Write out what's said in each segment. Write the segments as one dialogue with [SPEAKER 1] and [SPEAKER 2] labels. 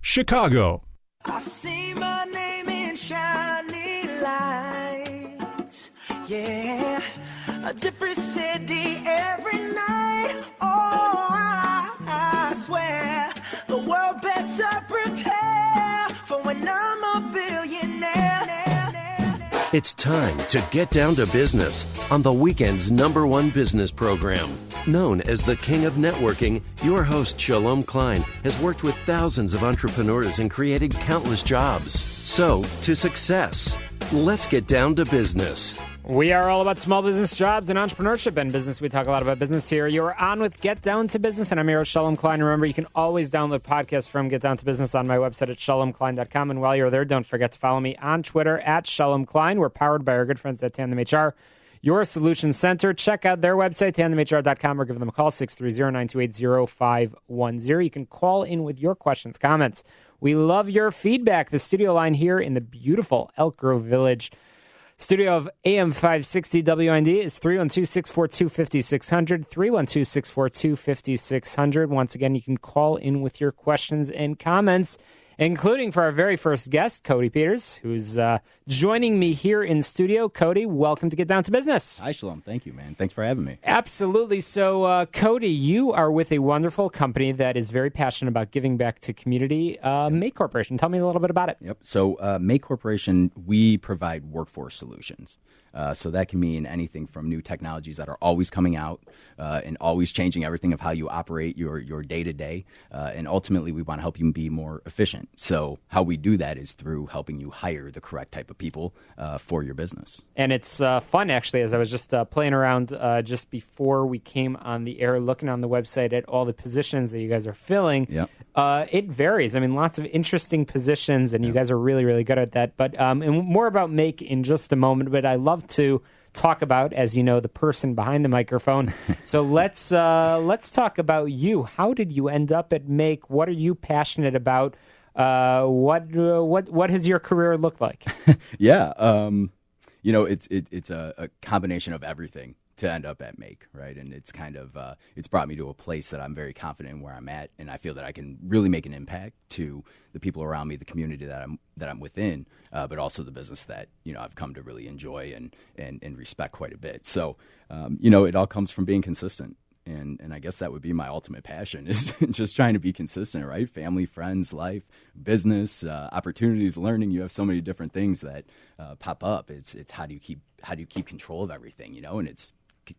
[SPEAKER 1] Chicago.
[SPEAKER 2] I see my name in shining lights, yeah, a different city every night. Oh, I swear the world better prepare for when I'm a billionaire.
[SPEAKER 3] It's time to get down to business on the weekend's #1 business program. Known as the King of Networking, your host, Shalom Klein, has worked with thousands of entrepreneurs and created countless jobs. So, to success. Let's get down to business.
[SPEAKER 4] We are all about small business, jobs, and entrepreneurship and business. We talk a lot about business here. You're on with Get Down to Business, and I'm your host, Shalom Klein. Remember, you can always download podcasts from Get Down to Business on my website at shalomklein.com. And while you're there, don't forget to follow me on Twitter at Shalom Klein. We're powered by our good friends at Tandem HR, your solution center. Check out their website, tandemhr.com, or give them a call, 630-928-0510. You can call in with your questions, comments. We love your feedback. The studio line here in the beautiful Elk Grove Village studio of AM 560 WND is 312-642-5600, 312-642-5600. Once again, you can call in with your questions and comments, including for our very first guest, Cody Peters, who's joining me here in studio. Cody, welcome to Get Down to Business.
[SPEAKER 5] Hi, Shalom. Thank you, man. Thanks for having me.
[SPEAKER 4] Absolutely. So, Cody, you are with a wonderful company that is very passionate about giving back to community, Make Corporation. Tell me a little bit about it.
[SPEAKER 5] Yep. So, Make Corporation, we provide workforce solutions. So that can mean anything from new technologies that are always coming out and always changing everything of how you operate your day-to-day. And ultimately, we want to help you be more efficient. So how we do that is through helping you hire the correct type of people for your business.
[SPEAKER 4] And it's fun, actually, as I was just playing around just before we came on the air, looking on the website at all the positions that you guys are filling.
[SPEAKER 5] Yep.
[SPEAKER 4] It varies. I mean, lots of interesting positions, and you guys are really, really good at that. But and more about Make in just a moment, but I love to talk about, as you know, the person behind the microphone. So let's talk about you. How did you end up at Make? What are you passionate about? What has your career looked like?
[SPEAKER 5] Yeah, it's a combination of everything to end up at Make, right? And it's kind of it's brought me to a place that I'm very confident in where I'm at, and I feel that I can really make an impact to the people around me, the community that I'm within, but also the business that I've come to really enjoy and respect quite a bit. So it all comes from being consistent. And I guess that would be my ultimate passion, is just trying to be consistent, right? Family, friends, life, business, opportunities, learning. You have so many different things that pop up. It's how do you keep control of everything, and it's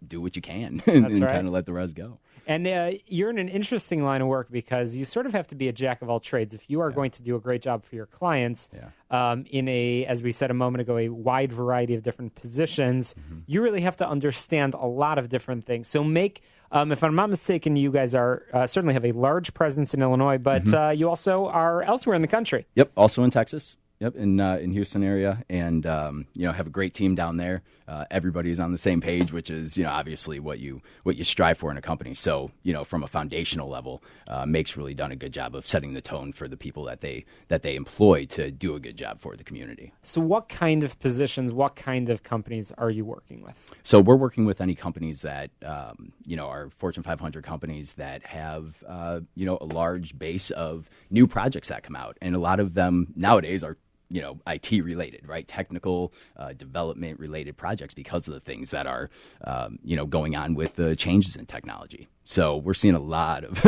[SPEAKER 5] do what you can and
[SPEAKER 4] right.
[SPEAKER 5] Kind of let the rest go.
[SPEAKER 4] And you're in an interesting line of work because you sort of have to be a jack of all trades. If you are going to do a great job for your clients in as we said a moment ago, a wide variety of different positions, you really have to understand a lot of different things. So Make, if I'm not mistaken, you guys are certainly have a large presence in Illinois, but you also are elsewhere in the country.
[SPEAKER 5] Yep, also in Texas. Yep, in Houston area, and have a great team down there. Everybody's on the same page, which is obviously what you strive for in a company. So from a foundational level, Make's really done a good job of setting the tone for the people that they employ to do a good job for the community.
[SPEAKER 4] So what kind of positions, what kind of companies are you working with?
[SPEAKER 5] So we're working with any companies that are Fortune 500 companies that have a large base of new projects that come out, and a lot of them nowadays are IT related, right? Technical development related projects because of the things that are, going on with the changes in technology. So we're seeing a lot of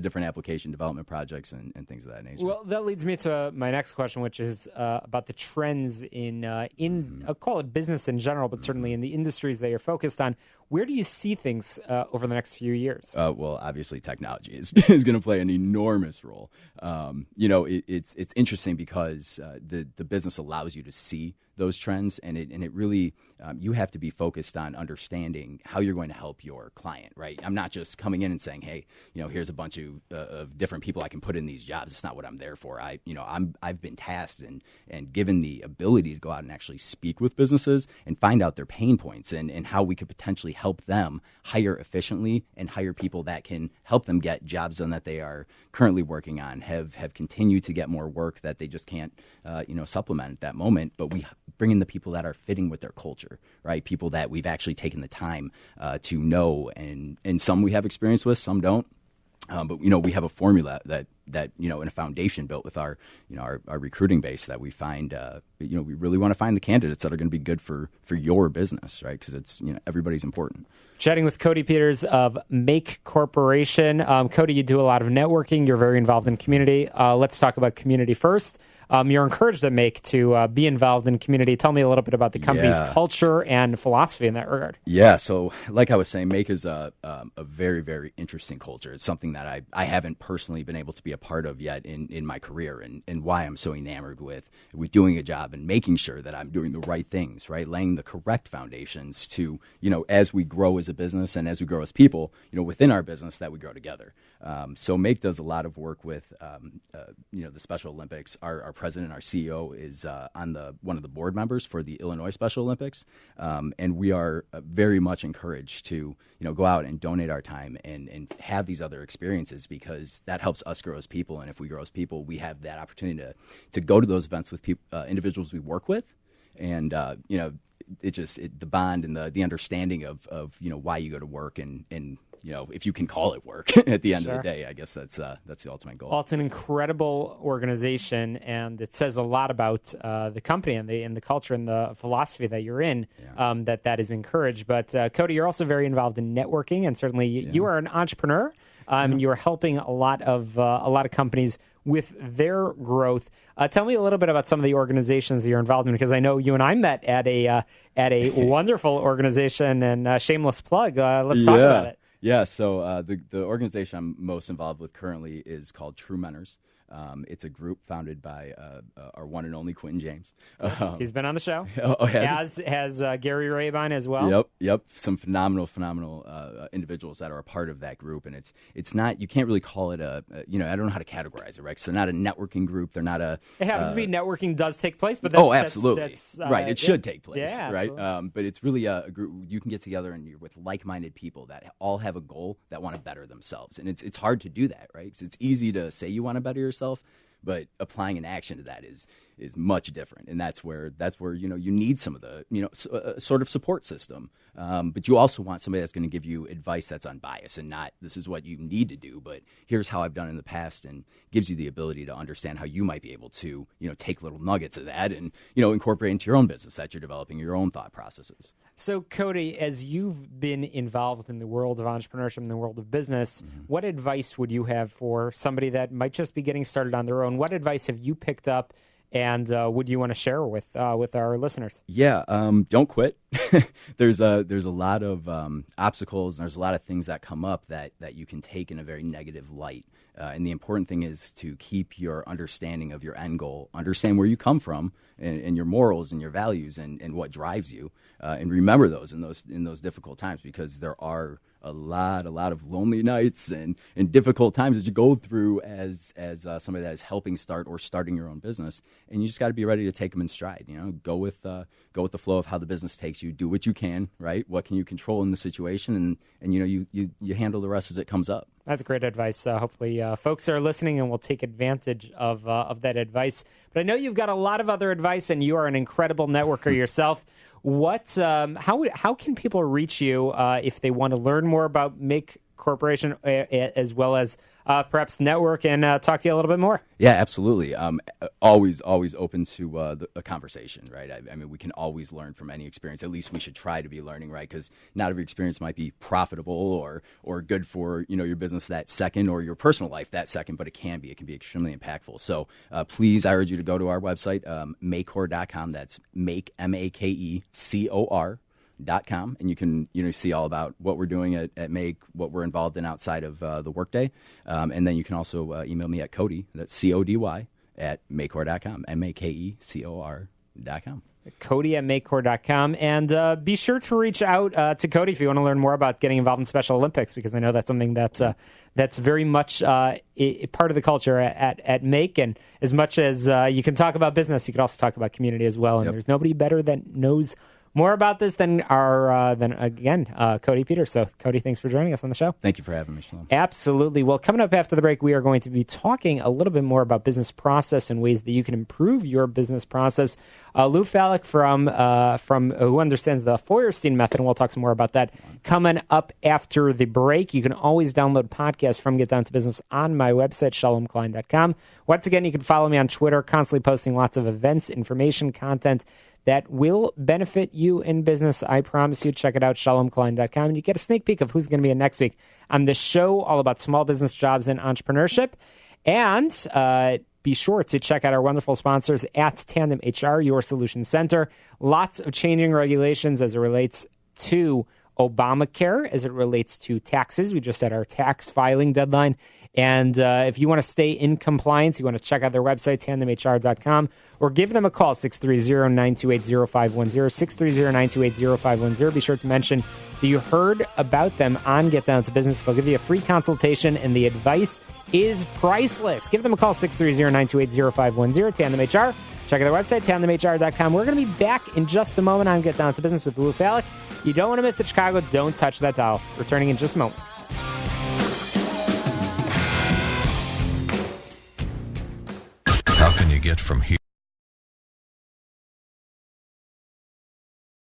[SPEAKER 5] different application development projects and things of that nature.
[SPEAKER 4] Well, that leads me to my next question, which is about the trends in I'll call it business in general, but certainly in the industries that you're focused on. Where do you see things over the next few years?
[SPEAKER 5] Well, obviously technology is going to play an enormous role. It's interesting because the business allows you to see those trends, and it really you have to be focused on understanding how you're going to help your client, right? I'm not just coming in and saying, hey, here's a bunch of different people I can put in these jobs. It's not what I'm there for. I've been tasked and given the ability to go out and actually speak with businesses and find out their pain points and how we could potentially help them hire efficiently and hire people that can help them get jobs done that they are currently working on, have continued to get more work that they just can't supplement at that moment. But we bring in the people that are fitting with their culture, right? People that we've actually taken the time to know, and some we have experience with, some don't. But we have a formula that and a foundation built with our our recruiting base that we find we really want to find the candidates that are going to be good for your business, right? Because it's everybody's important.
[SPEAKER 4] Chatting with Cody Peters of Make Corporation. Cody, you do a lot of networking. You're very involved in community. Let's talk about community first. You're encouraged at Make to be involved in community. Tell me a little bit about the company's culture and philosophy in that regard.
[SPEAKER 5] Yeah, so like I was saying, Make is a very, very interesting culture. It's something that I haven't personally been able to be a part of yet in my career, and why I'm so enamored with doing a job and making sure that I'm doing the right things, right? Laying the correct foundations to, as we grow as a business and as we grow as people, within our business, that we grow together. So Make does a lot of work with, the Special Olympics. Our president, our CEO, is one of the board members for the Illinois Special Olympics, and we are very much encouraged to go out and donate our time and have these other experiences, because that helps us grow as people. And if we grow as people, we have that opportunity to go to those events with individuals we work with, and the bond and the understanding of why you go to work and if you can call it work at the end of the day. I guess that's the ultimate goal.
[SPEAKER 4] Well, it's an incredible organization, and it says a lot about the company and the culture and the philosophy that you're in, that is encouraged. But Cody, you're also very involved in networking, and certainly you are an entrepreneur. You are helping a lot of companies with their growth. Tell me a little bit about some of the organizations that you're involved in, because I know you and I met at a wonderful organization, and shameless plug. Let's talk about it.
[SPEAKER 5] Yeah, so the organization I'm most involved with currently is called True Mentors. It's a group founded by our one and only Quentin James.
[SPEAKER 4] Yes, he's been on the show. Has Gary Raybon as well.
[SPEAKER 5] Yep. Some phenomenal individuals that are a part of that group, and it's not, you can't really call it I don't know how to categorize it, right? So they're not a networking group. They're not a.
[SPEAKER 4] It happens to be networking does take place, but
[SPEAKER 5] absolutely,
[SPEAKER 4] that's
[SPEAKER 5] right. It should take place, right?
[SPEAKER 4] Absolutely.
[SPEAKER 5] But it's really a group you can get together and you're with like-minded people that all have a goal, that want to better themselves, and it's hard to do that, right? Because it's easy to say you want to better yourself, but applying an action to that is much different, and that's where you need some of the sort of support system, but you also want somebody that's going to give you advice that's unbiased and not, this is what you need to do, but here's how I've done in the past, and gives you the ability to understand how you might be able to take little nuggets of that and incorporate into your own business that you're developing, your own thought processes.
[SPEAKER 4] So Cody, as you've been involved in the world of entrepreneurship and the world of business, what advice would you have for somebody that might just be getting started on their own? What advice have you picked up, and would you want to share with our listeners?
[SPEAKER 5] Yeah, don't quit. There's a lot of obstacles, and there's a lot of things that come up that you can take in a very negative light. And the important thing is to keep your understanding of your end goal, understand where you come from, and your morals and your values, and what drives you, and remember those in those difficult times, because there are a lot of lonely nights and difficult times that you go through as somebody that is helping start or starting your own business, and you just got to be ready to take them in stride. Go with the flow of how the business takes you. Do what you can, right? What can you control in the situation, and you handle the rest as it comes up.
[SPEAKER 4] That's great advice. Hopefully, folks are listening and will take advantage of that advice. But I know you've got a lot of other advice, and you are an incredible networker yourself. How can people reach you if they want to learn more about Make Corporation, as well as perhaps network and talk to you a little bit more?
[SPEAKER 5] Yeah, absolutely. Always open to a conversation, right? I mean, we can always learn from any experience. At least we should try to be learning, right? Because not every experience might be profitable or good for your business that second, or your personal life that second, but it can be extremely impactful. So please, I urge you to go to our website, makecor.com. That's make, MAKECOR.com, and you can see all about what we're doing at Make, what we're involved in outside of the workday, and then you can also email me at Cody, that's CODY, at makecor.com, MAKECOR.com.
[SPEAKER 4] Cody at makecor.com, and be sure to reach out to Cody if you want to learn more about getting involved in Special Olympics, because I know that's something that's very much part of the culture at Make. And as much as you can talk about business, you can also talk about community as well. And there's nobody better that knows more about this than Cody Peters. So, Cody, thanks for joining us on the show.
[SPEAKER 5] Thank you for having me, Shalom.
[SPEAKER 4] Absolutely. Well, coming up after the break, we are going to be talking a little bit more about business process and ways that you can improve your business process. Lou Fallick from who understands the Feuerstein method, and we'll talk some more about that coming up after the break. You can always download podcasts from Get Down to Business on my website, shalomklein.com. Once again, you can follow me on Twitter, constantly posting lots of events, information, content that will benefit you in business. I promise you. Check it out, shalomklein.com, and you get a sneak peek of who's going to be in next week on the show, all about small business, jobs, and entrepreneurship. And be sure to check out our wonderful sponsors at Tandem HR, your solution center. Lots of changing regulations as it relates to Obamacare, as it relates to taxes. We just had our tax filing deadline. And if you want to stay in compliance, you want to check out their website, tandemhr.com, or give them a call, 630-928-0510, 630-928-0510. Be sure to mention that you heard about them on Get Down to Business. They'll give you a free consultation, and the advice is priceless. Give them a call, 630-928-0510, Tandem HR. Check out their website, tandemhr.com. We're going to be back in just a moment on Get Down to Business with Lou Fallick. You don't want to miss it, Chicago. Don't touch that dial. Returning in just a moment.
[SPEAKER 1] How can you get from here